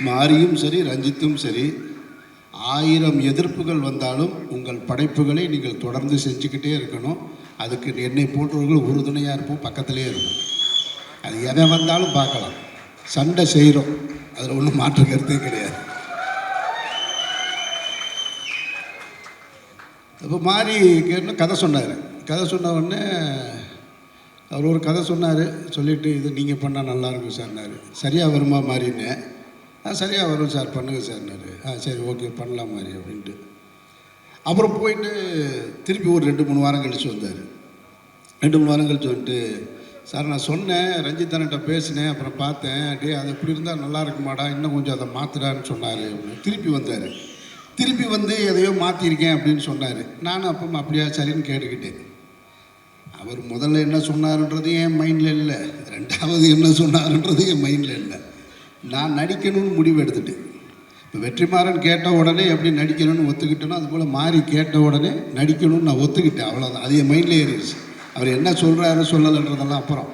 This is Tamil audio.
மாரியும் சரி, ரஞ்சித்தும் சரி, 1000 எதிர்ப்புகள் வந்தாலும் உங்கள் படைப்புகளை நீங்கள் தொடர்ந்து செஞ்சுக்கிட்டே இருக்கணும். அதுக்கு என்னை போன்றவர்கள் உறுதுணையாக இருப்போம், பக்கத்திலே இருக்கும். அது எதை வந்தாலும் பார்க்கலாம். சண்டை செய்கிறோம், அதில் ஒன்றும் மாற்று கருத்தே கிடையாது. இப்போ மாறி கேட்டு கதை சொன்னார். கதை சொன்ன உடனே அவர் ஒரு கதை சொன்னார். சொல்லிவிட்டு இது நீங்கள் பண்ணால் நல்லாயிருக்கும் சார்னார். சரியாக வருமா மாறின்னு? சரியாக வரும் சார், பண்ணுங்க சார்னாரு. சரி ஓகே பண்ணலாம் மாதிரி அப்படின்ட்டு. அப்புறம் போயிட்டு திருப்பி ஒரு 2-3 வாரம் கழித்து வந்தார். 2-3 வாரம் கழித்து வந்துட்டு, சார் நான் சொன்னேன், ரஞ்சித்தன்கிட்ட பேசினேன், அப்புறம் பார்த்தேன், அது இப்படி இருந்தால் நல்லா இருக்குமாடா, இன்னும் கொஞ்சம் அதை மாற்றுறான்னு சொன்னார் அப்படின்னு. திருப்பி வந்தார். திருப்பி வந்து எதையோ மாற்றிருக்கேன் அப்படின்னு சொன்னார். நானும் அப்போ அப்படியா சரின்னு கேட்டுக்கிட்டேன். அவர் முதல்ல என்ன சொன்னார்ன்றது என் மைண்டில் இல்லை, ரெண்டாவது என்ன சொன்னார்ன்றது என் மைண்டில் இல்லை. நான் நடிக்கணும்னு முடிவு எடுத்துட்டேன். இப்போ வெற்றிமாறன் கேட்ட உடனே எப்படி நடிக்கணும்னு ஒத்துக்கிட்டேனோ அதுபோல் மாறி கேட்ட உடனே நடிக்கணும்னு நான் ஒத்துக்கிட்டேன். அவ்வளோதான். அது என் மைண்டில் ஏறிடுச்சு. அவர் என்ன சொல்கிறாரு சொல்லலைன்றதெல்லாம் அப்புறம்.